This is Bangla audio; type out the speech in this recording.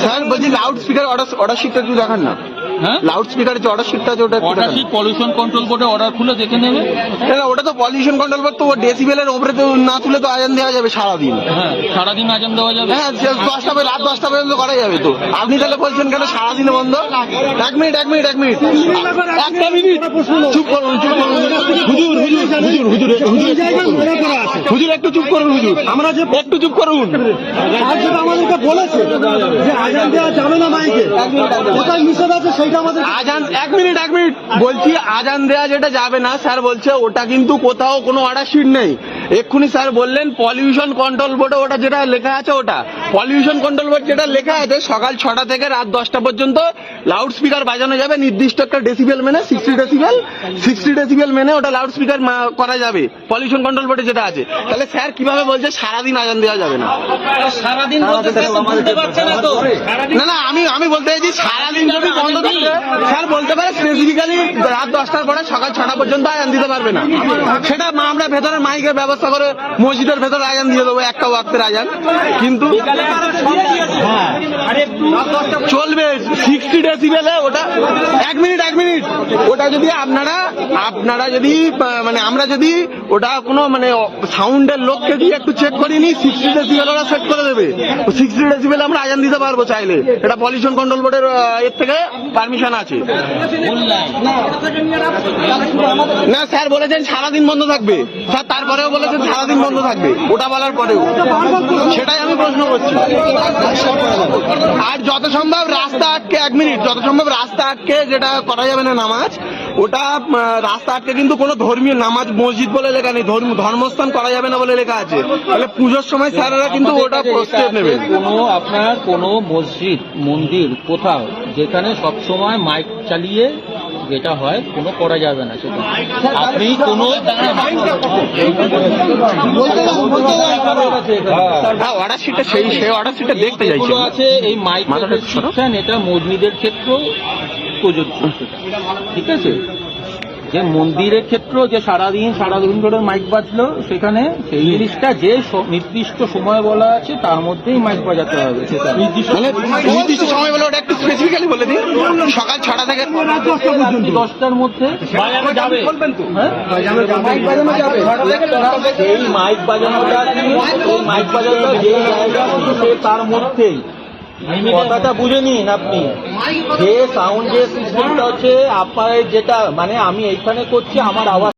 স্যার বলছি লাউড স্পিকার অর্ডার শিটটা একটু দেখান না। লাউড স্পিকারের যে অর্ডার শিটটা আছে ওটা পলিউশন কন্ট্রোল বোর্ডে অর্ডার খুলে দেখে নেবে। ওটা তো পলিউশন কন্ট্রোল বোর্ড, তো ডেসিবেলের উপরে তো না তুলে তো আজান দেওয়া যাবে সারাদিন। হ্যাঁ সারাদিন আজান দেওয়া যাবে। হ্যাঁ 10টা রাত 10টা পর্যন্ত করা যাবে তো। আপনি তাহলে বলছেন কেন সারাদিনে বন্ধ? এক মিনিট একটা মিনিট চুপ করুন হুজুর একটু চুপ করুন হুজুর, আমরা যে একটু চুপ করুন। আমাদেরকে বলেছে যে আজান দেওয়া যাবে না মাইকে, কোথায় নিষেধ আছে সেইটা আমাদের আজান এক মিনিট বলছি আজান দেওয়া যেটা যাবে না স্যার বলছে ওটা কিন্তু কোথাও কোনো অর্ডার শিট নেই। এক্ষুনি স্যার বললেন পলিউশন কন্ট্রোল বোর্ডে ওটা যেটা লেখা আছে, ওটা পলিউশন কন্ট্রোল বোর্ড যেটা লেখা আছে সকাল 6টা থেকে রাত 10টা পর্যন্ত লাউড স্পিকার বাজানো যাবে নির্দিষ্ট একটা ডেসিবেল মেনে, 60 ডেসিবেল মেনে ওটা লাউড স্পিকার করা যাবে পলিউশন কন্ট্রোল বোর্ডে যেটা আছে। তাহলে স্যার কিভাবে বলছে সারাদিন আজান দেওয়া যাবে না? সারাদিন না আমি বলতে চাইছি সারাদিন যদি বন্ধ থাকে স্যার বলতে পারে স্পেসিফিক্যালি রাত 10টার পরে সকাল 6টা পর্যন্ত আজান দিতে পারবে না। সেটা আমরা ভেতরে মাইকের ব্যবস্থা করে মসজিদের ভেতরে আজান দিয়ে দেবো, একটা ওয়াক্তের আজান, কিন্তু চলবে 60 ডেসিবেলে ওটা। এক মিনিট ওটা যদি আপনারা যদি মানে আমরা যদি ওটা কোনো মানে সাউন্ডের লোককে দিয়ে একটু চেক করিনি, 60 ডেসিবেল ওরা সেট করে দেবে। 60 ডেসিবেল আমরা আজান দিতে পারবো চাইলে, এটা পলিউশন কন্ট্রোল বোর্ডের এর থেকে পারমিশন আছে। না স্যার বলেছেন সারাদিন বন্ধ থাকবে স্যার, তারপরেও বলেছেন সারাদিন বন্ধ থাকবে, ওটা বলার পরেও সেটাই আমি প্রশ্ন করছি। আর যত সম্ভব রাস্তা আটকে, এক মিনিট, যত সম্ভব রাস্তা আটকে যেটা করা যাবে না নামাজ, ওটা রাস্তা আটকে কিন্তু কোনো ধর্মীয় নামাজ মসজিদ বলে লেখা নেই, ধর্মস্থান করা যাবে না বলে লেখা আছে। তাহলে পুজোর সময় স্যারেরা কিন্তু ওটা স্টেপ নেবে। আপনার কোনো মসজিদ মন্দির কোথাও যেখানে সবসময় মাইক চালিয়ে যেটা হয় কোনো করা যাবে না, সেটা আপনি কোনো অর্ডার শিটটা সেই অর্ডার শিটটা দেখতে চাইছি আছে। এই মাইক শিক্ষণ এটা মসজিদের ক্ষেত্রেও প্রযোজ্য, ঠিক আছে? যে মন্দিরের ক্ষেত্রেও যে সারাদিন ধরে মাইক বাজলো, সেখানে সেই জিনিসটা যে নির্দিষ্ট সময় বলা আছে তার মধ্যেই মাইক বাজাতে হবে। সেটা নির্দিষ্ট সময় বলে ওটা একটু স্পেসিফিক্যালি বলে দিন, সকাল 6টা থেকে 10টার মধ্যে যাবে। সেই মাইক বাজানোটা যে তার মধ্যেই কথাটা বুঝে নিন আপনি। যে সাউন্ড যে সিস্টেমটা হচ্ছে আপনার, যেটা মানে আমি এইখানে করছি আমার আওয়াজ